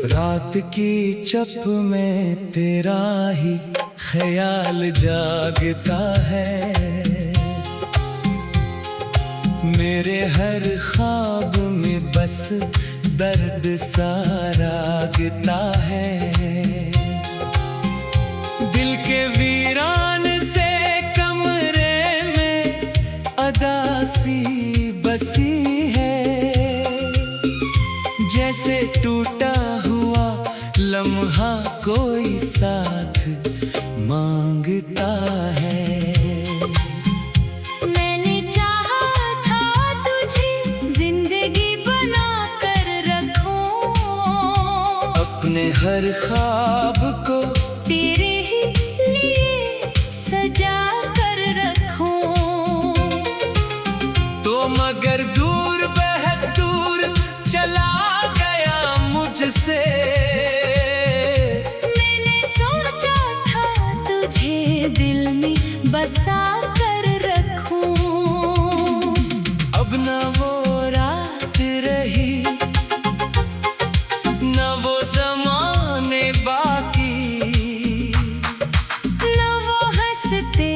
रात की चप में तेरा ही ख्याल जागता है। मेरे हर ख्वाब में बस दर्द सा रागता है। दिल के वीरान से कमरे में अदासी बसी है। जैसे टूटा हुआ लम्हा कोई साथ मांगता है। मैंने चाहा था तुझे जिंदगी बना कर रखूं, अपने हर ख्वाब को तेरे ही लिए सजा कर रखूं। तो मगर दूर बेहद दूर चला गया मुझसे। मैंने सोचा था तुझे दिल में बसा कर रखूं। अब न वो रात रही न वो ज़माने बाकी, न वो हंसते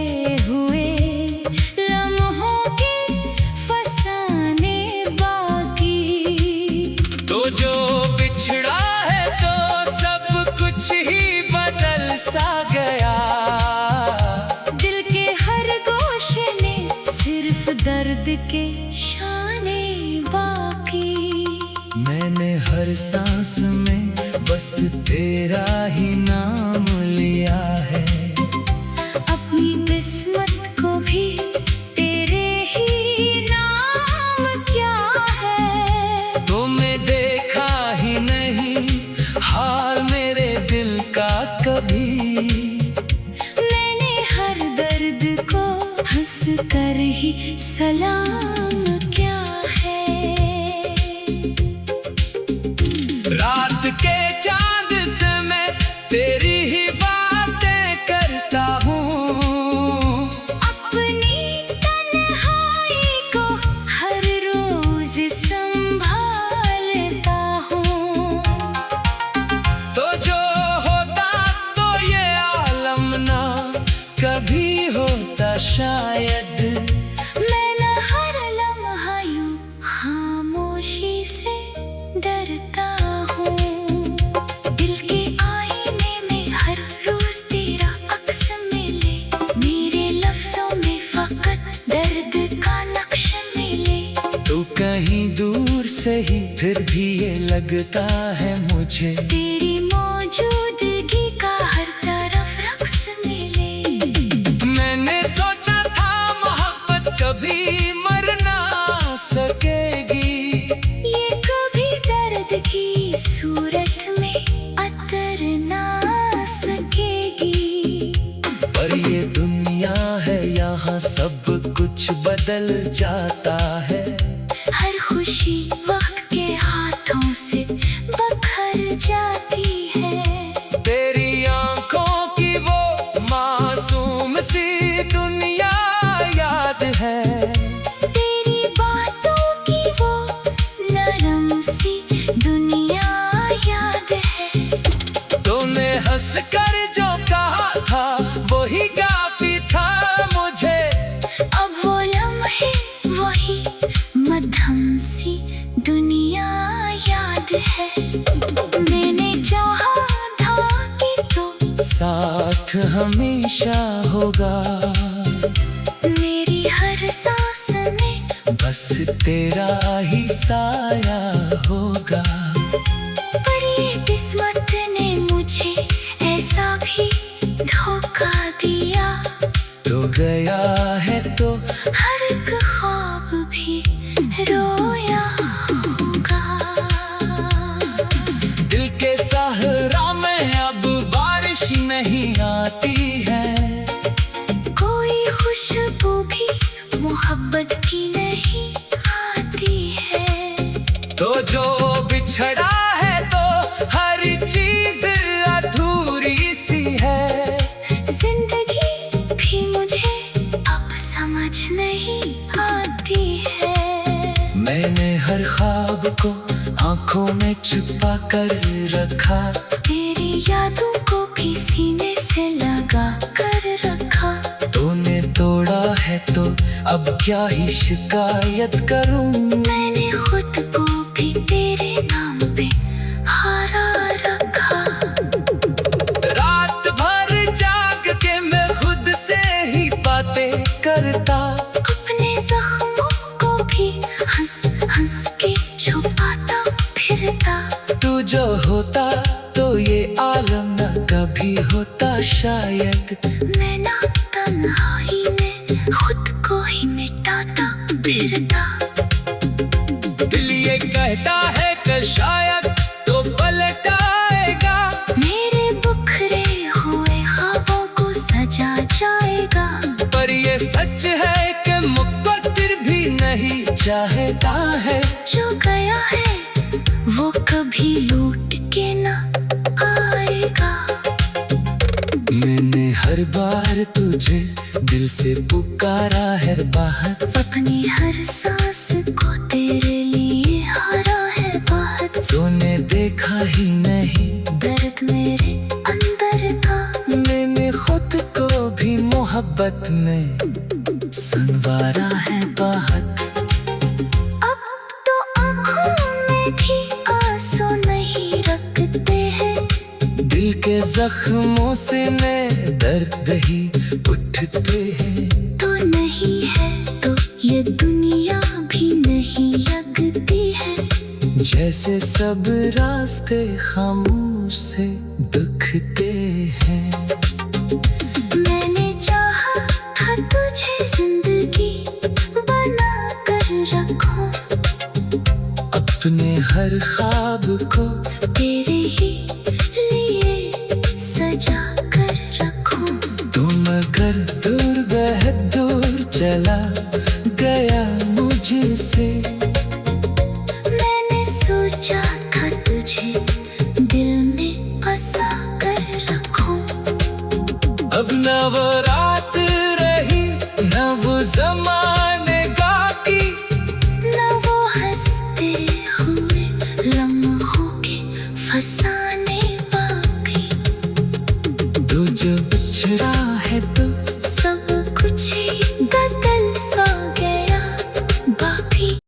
हुए लम्हों के फसाने बाकी। तो जो बिछड़ा है तो सब कुछ ही बदल सा गया। दिल के हर गोशे में सिर्फ दर्द के शाने बाकी। मैंने हर सांस में बस तेरा ही नाम लिया है। अपनी किस्मत को भी तेरे ही नाम क्या है। तुम्हें देखा ही नहीं हाल मेरे दिल का कभी। मैंने हर दर्द को हंस कर ही सलाम क्या है। रात के चांद से मैं तेरी ही बातें करता हूँ। अपनी तन्हाई को हर रोज संभालता हूँ। तो जो होता तो ये आलम ना कभी होता शायद। मैं न हर लम्हा यूं खामोशी से डरता हूँ। दिल के आईने में हर रोज तेरा अक्स मिले। मेरे लफ्जों में फकत दर्द का नक्श मिले। तू कहीं दूर से ही फिर भी ये लगता है मुझे। तेरी मौजूदगी का हर तरफ रक्स मिले। मैंने सोचा था मोहब्बत कभी मर ना सकेगी। ये कभी दर्द की सूरत में अतर ना सकेगी। पर ये दुनिया है यहाँ सब कुछ बदल जाता है। हर खुशी वक्त के हाथों से बखर जाती है। तेरी आंखों की वो मासूम सी दुनिया याद है। तेरी बातों की वो नरम सी दुनिया याद है। तूने हंस कर जो कहा था वही काफी था मुझे। अब वो लम्हे वही मध्यम सी दुनिया याद है। मैंने चाहा था कि तो साथ हमेशा होगा। मेरी हर सांस में बस तेरा ही साया होगा। पर ये किस्मत ने मुझे ऐसा भी धोखा दिया। तो गया है तो हर एक ख्वाब भी रोया होगा। दिल के सहरा में अब बारिश नहीं आती है। कोई खुशबू भी मोहब्बत की नहीं आती है। तो जो बिछड़ा है तो हर चीज अधूरी सी है। जिंदगी भी मुझे अब समझ नहीं आती है। मैंने हर ख्वाब को आंखों में छुपा कर रखा, तेरी यादों को भी सीने से लगा कर रखा। तूने तोड़ा है तो अब क्या ही शिकायत करूं। मैंने खुद को भी तेरे नाम पे हारा रखा। रात भर जाग के मैं खुद से ही बातें करता, अपने जख्मों को भी हंस हंस के छुपाता फिरता। तू जो होता तो ये आलम न कभी होता शायद। मैं ना तन्हाई में खुद को ही मिटाता फिरता। दिल ये कहता है कि शायद तो पलट आएगा, मेरे बिखरे हुए ख्वाबों को सजा जाएगा। पर ये सच है कि मुक़द्दर भी नहीं चाहता है। जो गया है वो कभी लौट के ना आएगा। मैंने हर बार तुझे दिल से पुकारा है बाहर, अपनी हर सांस को तेरे लिए हारा है बाहर। तूने देखा ही नहीं दर्द मेरे अंदर था, मैंने खुद को भी मोहब्बत में संवारा है बाहर। अब तो आँखों में भी आंसू नहीं रखते हैं। दिल के जख्मों से मैं दर्द ही उठते हैं। तू नहीं है तो ये दुनिया भी नहीं लगती है। जैसे सब रास्ते खामोश से दुखते हैं। मैंने चाहा था तुझे जिंदगी बना कर रखूं, अपने हर ख्वाब को तेरे ही लिए सजा कर रखूं। तू मगर दूर बहुत दूर चला गया मुझसे। मैंने सोचा था तुझे दिल में बसा कर रखूं। अब न वो रात रही न वो ज़माने बाकी, न वो हंसते हुए लम्हों के फसाने बाकी। तू जो बिछड़ा है तो सब कुछ ही बदल सा गया बाकी।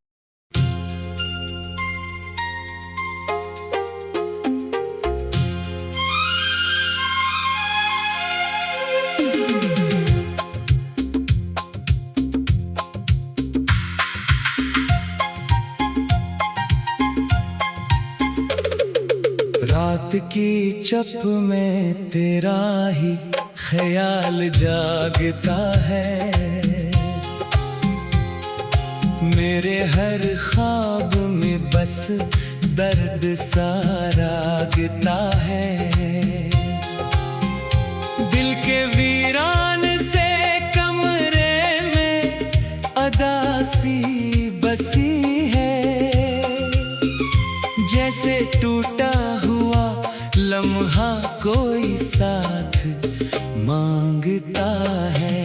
रात की चप में तेरा ही ख्याल जागता है। मेरे हर ख्वाब में बस दर्द सा रागता है। दिल के वीरान से कमरे में अदासी बसी है। जैसे टूटा हुआ लम्हा कोई साथ मांगता है।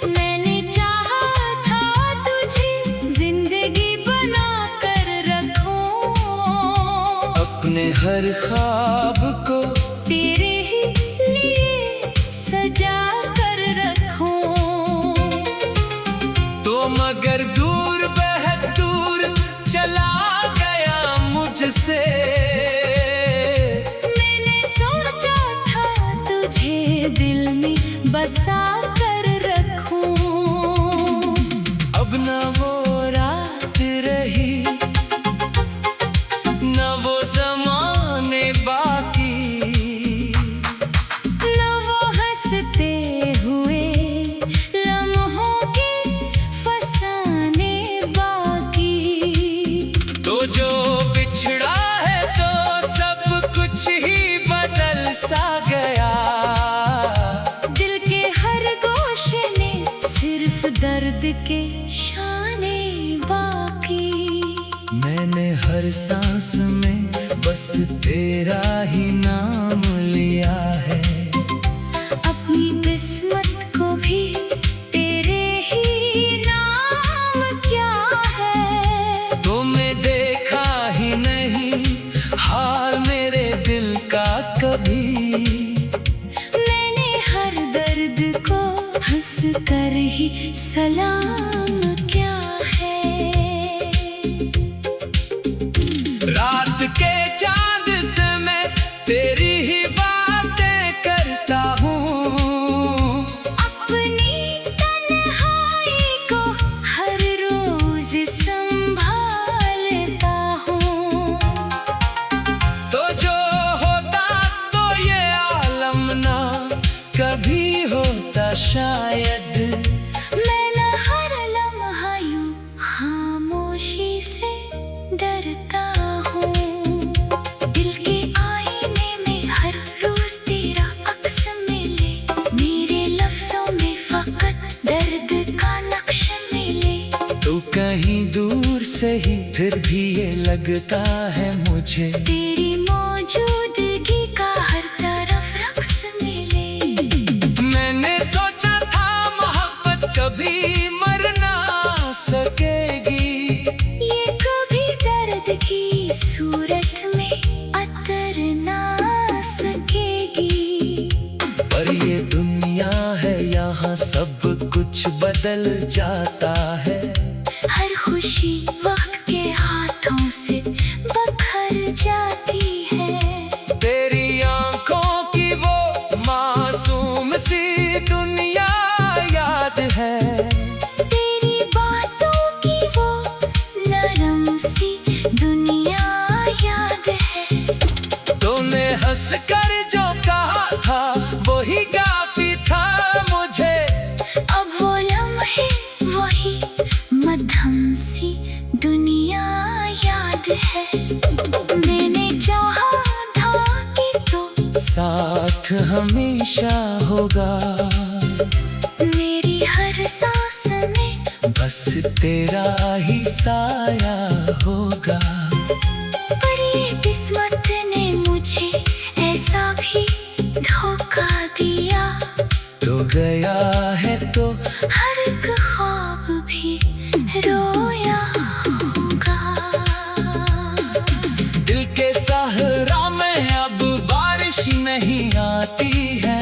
मैंने चाहा था तुझे जिंदगी बना कर रखूं, अपने हर ख्वाब को तेरे ही लिए सजा कर रखूं। तो मगर दूर बहुत दूर चला गया मुझसे। मैंने सोचा था तुझे दिल में बसा कर रखूं। अब न वो रात रही न वो ज़माने बाकी, न वो हंसते हुए लम्हों के फसाने बाकी। तो जो बिछड़ा है तो सब कुछ ही बदल सा गया। दिल के हर गोशे में सिर्फ दर्द के शाने बाकी। मैंने हर सांस में बस तेरा ही नाम लिया है। अपनी किस्मत को भी तेरे ही नाम क्या है। तो मैं दे शायद। मैं न हर लम्हा यूं खामोशी से डरता हूँ। दिल के आईने में हर रोज तेरा अक्स मिले, मेरे लफ्जों में फकत दर्द का नक्श मिले। तू कहीं दूर से ही फिर भी ये लगता है मुझे, तेरी मौजूदगी का हर तरफ रक्स मिले। मैंने सोचा था मोहब्बत कभी मर ना सकेगी, ये कभी दर्द की सूरत में अतर ना सकेगी। पर ये दुनिया है, यहाँ सब कुछ बदल जाता है। हर खुशी वक्त के हाथों से बखर जाती है। तेरी आंखों की वो मासूम सी दुनिया याद है, तेरी बातों की वो नरम सी दुनिया याद है। तूने हंस कर जो कहा था वही काफी था मुझे। अब वो लम्हे वही मध्यम सी दुनिया याद है। मैंने चाहा था कि तो साथ हमेशा होगा, मेरी हर सांस में बस तेरा ही साया होगा। पर ये किस्मत ने मुझे ऐसा भी धोखा दिया। तो गया है तो हर एक ख्वाब भी रोया होगा। दिल के सहरा में अब बारिश नहीं आती है,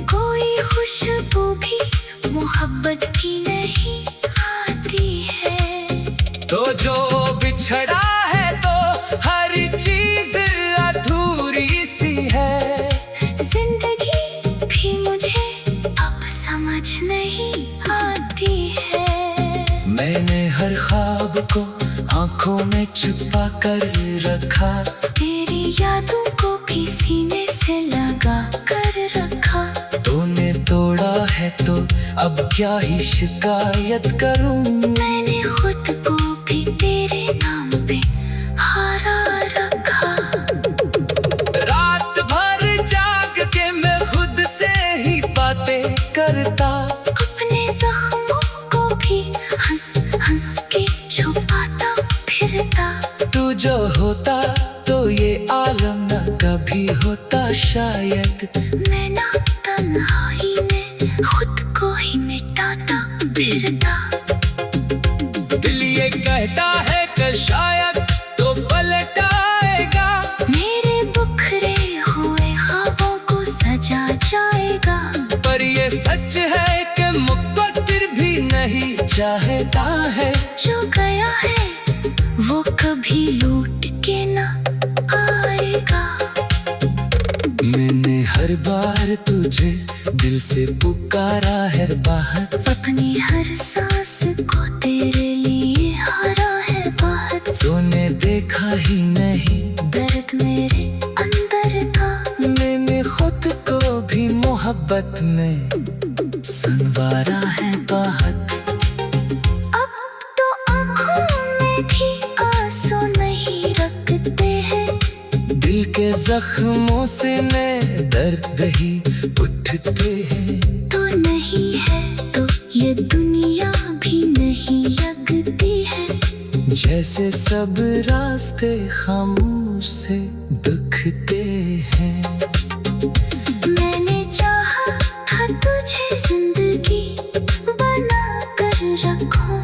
कोई खुशबू भी मोहब्बत की नहीं आती है। तो जो बिछड़ा है तो हर चीज अधूरी सी है। जिंदगी भी मुझे अब समझ नहीं आती है। मैंने हर ख्वाब को आंखों में छुपा कर रखा, तेरी यादों को भी सीने से लगा कर रखा। तूने तोड़ा है तो अब क्या ही शिकायत करूं। मैंने खुद को भी तेरे नाम पे हारा रखा। रात भर जाग के मैं खुद से ही बातें करता, अपने जख्मों को भी हंस हंस के छुपाता फिरता। तू जो होता तो ये आलम न कभी होता शायद। मैं ना तन्हाई में खुद को ही मिटाता फिरता। दिल ये कहता है कि शायद तो पलट आएगा, मेरे बिखरे हुए ख्वाबों को सजा जाएगा। पर ये सच है कि मुक़द्दर भी नहीं चाहता है। जो गया है वो कभी लौट के ना आएगा। मैंने हर बार तुझे दिल से पुकारा है बाहर, अपनी हर सांस को तेरे लिए हारा है बाहर। तूने देखा ही नहीं दर्द मेरे अंदर था, मैंने खुद को भी मोहब्बत में संवारा है बाहर। अब तो आँखों में भी आंसू नहीं रखते हैं। दिल के जख्मों से नए दर्द ही उठते हैं। तो नहीं है तो ये दुनिया भी नहीं लगती है। जैसे सब रास्ते खामोश से दुखते हैं। मैंने चाहा था तुझे जिंदगी बना कर रखूं,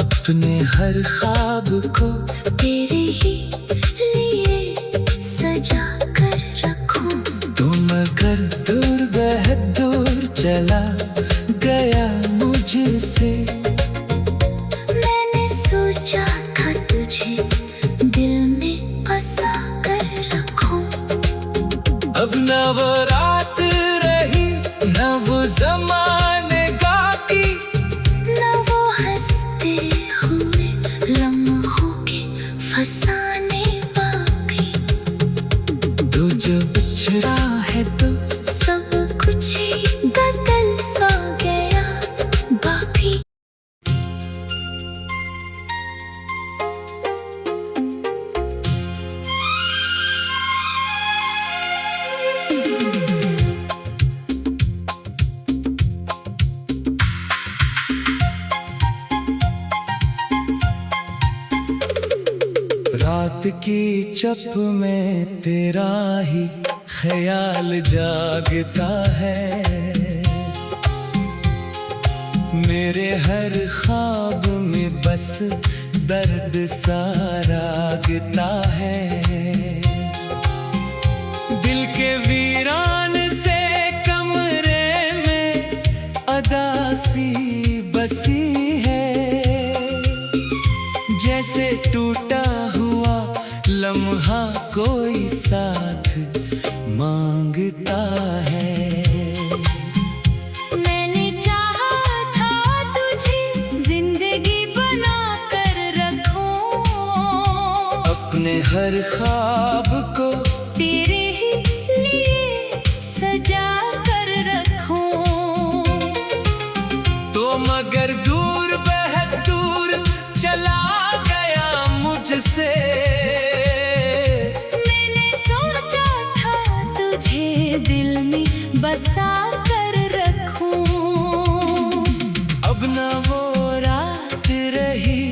अपने हर ख्वाब को तेरे ही लिए सजा कर रखूं। तुम अगर दूर बहुत दूर चला गया मुझसे, मैंने सोचा था तुझे दिल में बसा कर रखूं। अब न वो रात रही न वो ज़माने बाकी, न वो हंसते हुए लम्हों के फसाने बाकी। तू जो बिछड़ा है तो सब कुछ ही रात की चप में तेरा ही ख्याल जागता है, मेरे हर ख्वाब में बस दर्द सा रागता है। दिल के वीरान से कमरे में अदासी बसी है, जैसे टूटा हुआ लम्हा कोई साथ मांगता है। मैंने चाहा था तुझे जिंदगी बना कर रखूं, अपने हर ख्वाब को तेरे ही लिए सजा कर रखूं। तो मगर दूर बेहद दूर चला गया मुझसे, मैंने सोचा था तुझे दिल में बसा कर रखूं। अब न वो रात रही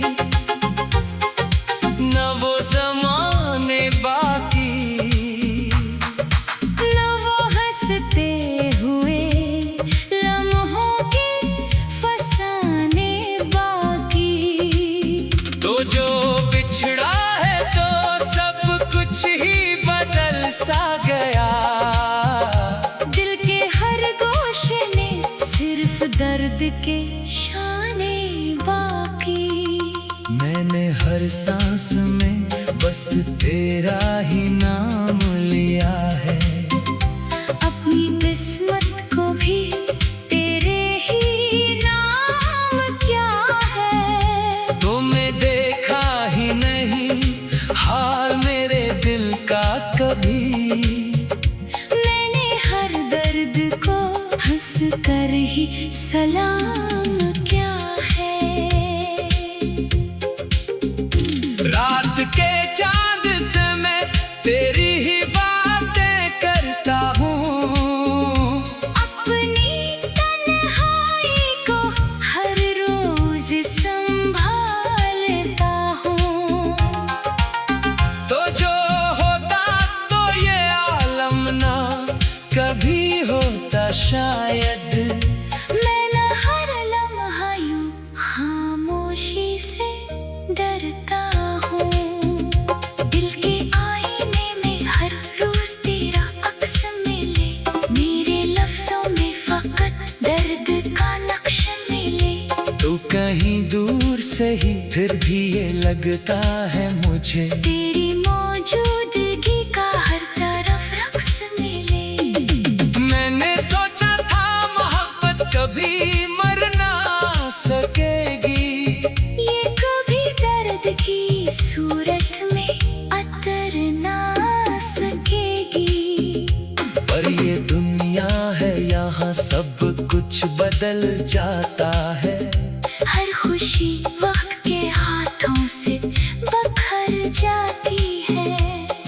न वो ज़माने बाकी, न वो हंसते हुए लम्हों के फसाने बाकी। तो जो बिछड़ा है तो सब कुछ ही बदल सा गया, दिल के हर गोशे में सिर्फ दर्द के शाने बाकी। मैंने हर सांस में बस तेरा ही नाम लिया है, अपनी किस्मत को भी तेरे ही नाम क्या है। तुम्हें देखा ही नहीं हाल मेरे दिल का कभी, मैंने हर दर्द को हंस कर ही सलाम क्या है। रात के चांद से मैं तेरी ही बातें करता हूँ, अपनी तन्हाई को हर रोज संभालता हूँ। तो जो होता तो ये आलम ना कभी होता शायद। मैं न हर लम्हा यूं खामोशी से डरता हूँ, दिल के आईने में हर रोज तेरा अक्स मिले, मेरे लफ्जों में फकत दर्द का नक्श मिले। तू कहीं दूर से ही फिर भी ये लगता है मुझे, तेरी मौजूदगी का हर तरफ रक्स मिले। मैंने सोचा था मोहब्बत कभी मर ना सकेगी, ये कभी दर्द की सूरत में अतर ना सकेगी। पर ये दुनिया है यहाँ सब कुछ बदल जाता है, हर खुशी वक्त के हाथों से बखर जाती है।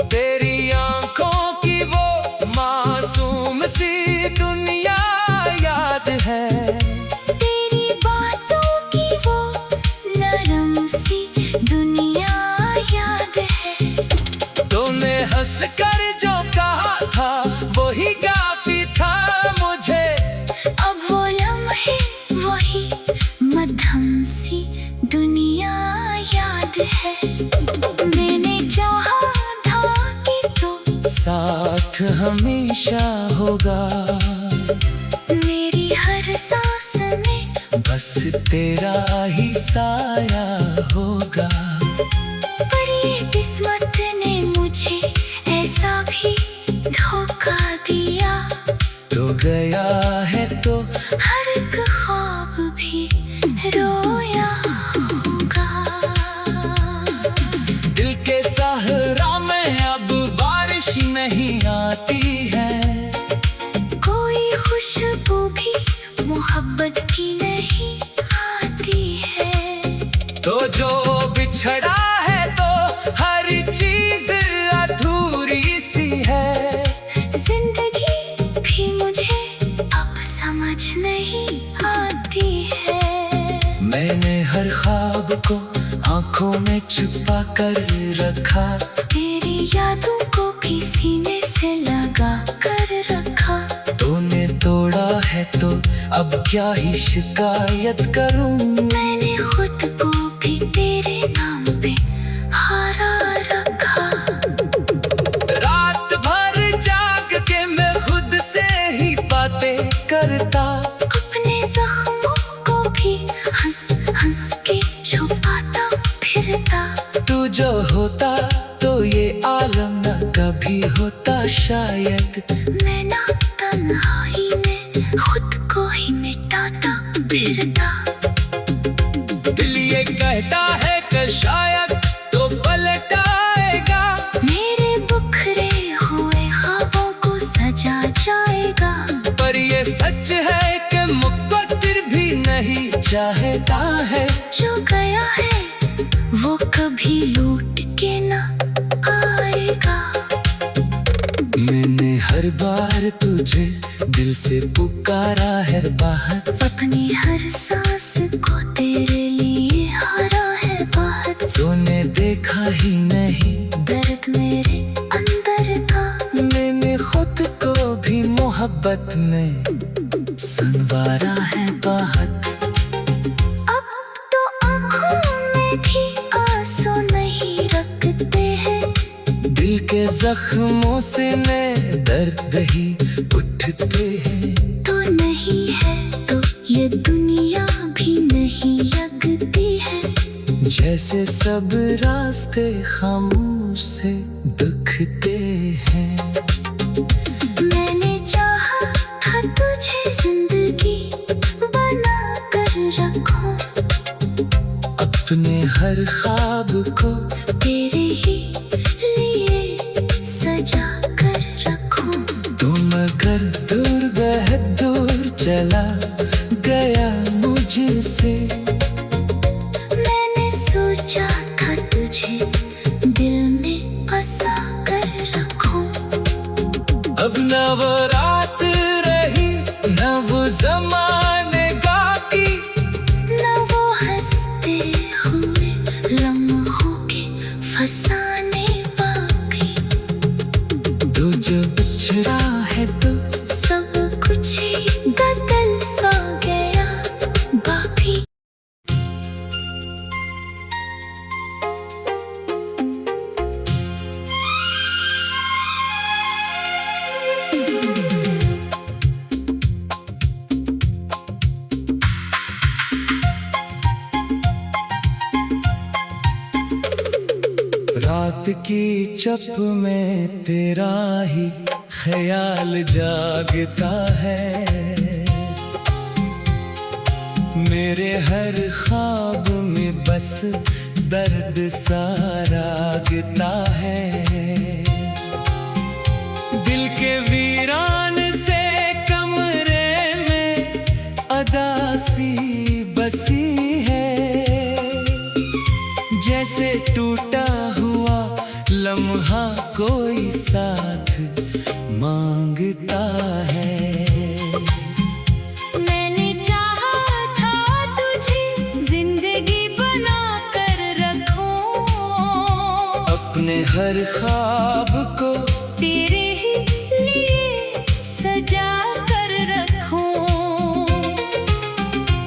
तेरी आंखों की वो मासूम सी दुनिया याद है, तेरी बातों की वो नरम सी दुनिया याद है। तूने हंस कर जो कहा था वही काफी था मुझे, अब वो लम्हे वही मध्यम सी दुनिया याद है। मैंने चाहा था कि तो साथ हमेशा होगा, मेरी हर सांस में बस तेरा ही साया होगा। पर ये किस्मत ने मुझे ऐसा भी धोखा दिया, तो गया है तो हर एक ख्वाब भी रोया होगा। दिल के सहरा में अब बारिश नहीं आती है, कोई खुशबू भी मोहब्बत की नहीं आती है। तो जो बिछड़ा है तो हर चीज अधूरी सी है, जिंदगी भी मुझे अब समझ नहीं आती है। मैंने हर ख्वाब को आंखों में छुपा कर रखा, तेरी यादों को भी सीने से लगा कर रखा। तूने तोड़ा है तो अब क्या ही शिकायत करूं। मैंने खुद को भी तेरे नाम पे हारा रखा। रात भर जाग के मैं खुद से ही बातें करता, अपने जख्मों को भी हंस हंस के छुपाता फिरता। तू जो होता तो ये आलम न कभी होता शायद। मैं ना तन्हाई में खुद को ही मिटाता फिरता। दिल ये कहता है कि शायद तो पलट आएगा, मेरे बिखरे हुए ख्वाबों को सजा जाएगा। पर ये सच है कि मुक़द्दर भी नहीं चाहता है। जो गया है वो कभी लौट के ना आएगा। मैंने हर बार तुझे दिल से पुकारा है बाहर, अपनी हर सांस को तेरे लिए हारा है बाहर। तूने देखा ही नहीं दर्द मेरे अंदर था, मैंने खुद को भी मोहब्बत में संवारा है बाहर। अब तो आँखों में भी आंसू नहीं रखते हैं। दिल के जख्मों से मैं दर्द ही उठते हैं। तू नहीं है तो ये दुनिया भी नहीं लगती है। जैसे सब रास्ते खामोश से दुखते हैं। मैंने चाहा था तुझे जिंदगी बना कर रखूं, अपने हर ख्वाब को तेरे ही लिए सजा कर रखूं। तुम अगर दूर बहुत दूर चला गया मुझसे, मैंने सोचा था तुझे दिल में बसा कर रखूं। अब न वो रात रही न वो ज़माने बाकी, न वो हंसते हुए लम्हों के फसाने बाकी। तू जो बिछड़ा है तो सब कुछ ही बदल सा गया बाकी। रात की चप में तेरा ही ख्याल जागता है। मेरे हर ख्वाब में बस दर्द सा रागता है। दिल के वीरान से कमरे में अदासी बसी है। जैसे टूटा हुआ लम्हा कोई साथ मांगता है। मैंने चाहा था तुझे जिंदगी बना कर रखूं, अपने हर ख्वाब को तेरे ही लिए सजा कर रखूं।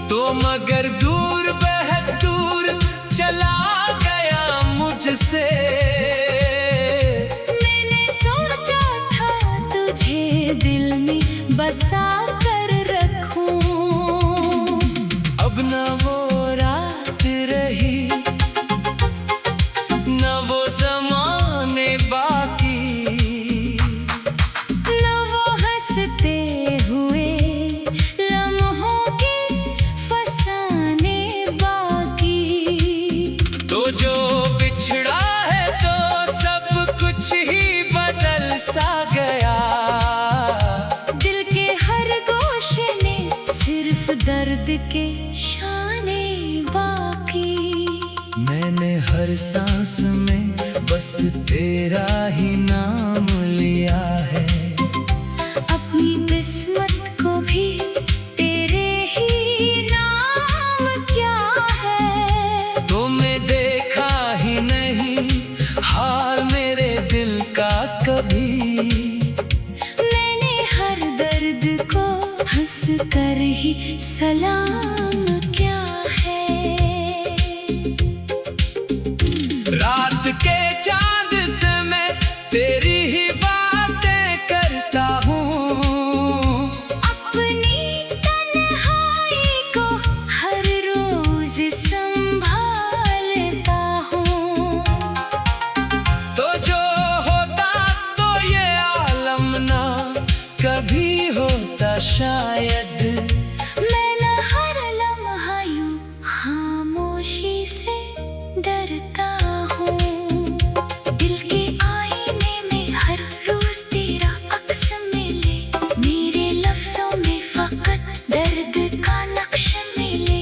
तो मगर दूर बहुत दूर चला गया मुझसे। मैंने सोचा था तुझे दिल में बसा कर रखूं। अब न वो रात रही न वो ज़माने बाकी, न वो हंसते हुए लम्हों के फसाने बाकी। तो जो बिछड़ा है तो सब कुछ ही बदल सा गया। दिल के हर गोशे में सिर्फ दर्द के शाने बाकी। मैंने हर सांस में बस तेरा ही नाम लिया है। अपनी किस्मत को भी तेरे ही नाम क्या है। तो मैं सलाम क्या है। रात के चांद से मैं तेरी ही बातें करता हूँ। अपनी तन्हाई को हर रोज संभालता हूँ। तो जो होता तो ये आलम ना कभी होता शायद। मैं न हर लम्हा यूं खामोशी से डरता हूँ। दिल के आईने में हर रोज तेरा अक्स मिले, मेरे लफ्जों में फकत दर्द का नक्श मिले।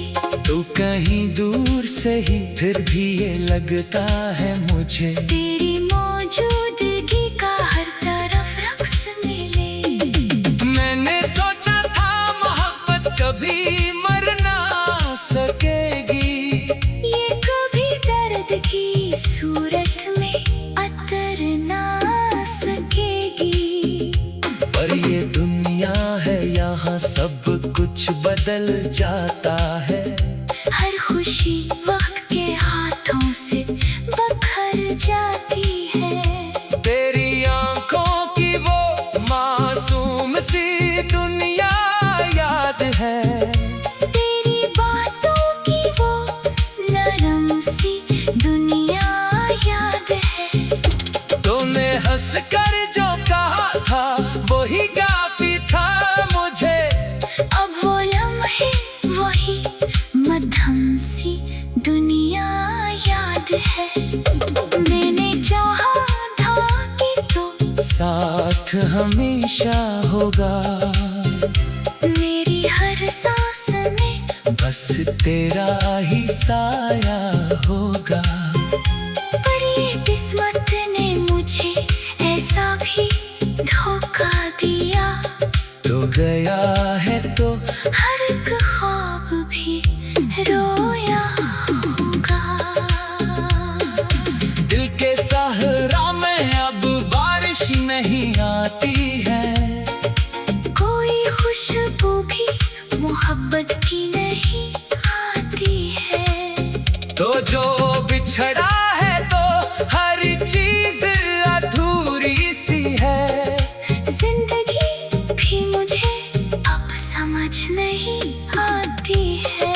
तू कहीं दूर से ही फिर भी ये लगता है मुझे, तेरी मौजूदगी का हर तरफ रक्स मिले। मैंने सोचा था मोहब्बत कभी मर ना सकेगी। ये कभी दर्द की सूरत में अतर ना सकेगी। पर ये दुनिया है यहाँ सब कुछ बदल जाता है। हर खुशी वक्त के हाथों से बखर जाती है। तेरी आंखों की वो मासूम सी दुनिया याद है। तेरी बातों की वो नरम सी दुनिया याद है। तूने हंस कर जो कहा था वही काफी था मुझे। अब वो लम्हे वही मध्यम सी दुनिया याद है। मैंने चाहा था कि तो साथ हमेशा होगा, मेरी हर सांस में बस तेरा ही साया होगा। पर ये किस्मत ने मुझे ऐसा भी धोखा दिया। तो गया है तो हर एक ख्वाब भी रोया होगा। दिल के सहरा में अब बारिश नहीं आती है। कोई खुशबू भी मोहब्बत की नहीं आती है। तो जो बिछड़ा है तो हर चीज अधूरी सी है। जिंदगी भी मुझे अब समझ नहीं आती है।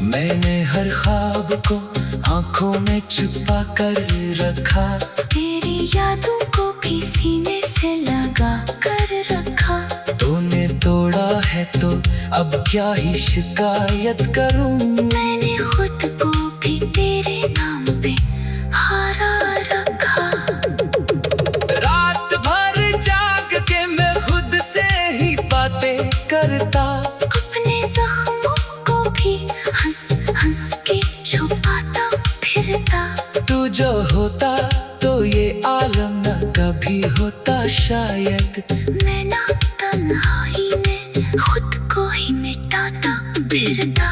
मैंने हर ख्वाब को आंखों में छुपा कर रखा। तेरी यादों को भी सीने से लगा कर रखा। तूने तोड़ा है तो अब क्या ही शिकायत करूं। मैंने खुद को भी तेरे नाम पे हारा रखा। रात भर जाग के मैं खुद से ही बातें करता। अपने जख्मों को भी हंस हंस के छुपाता फिरता। तू जो होता तो ये आलम न कभी होता शायद। मैं ना तन्हाई में खुद को ही मिटाता फिरता।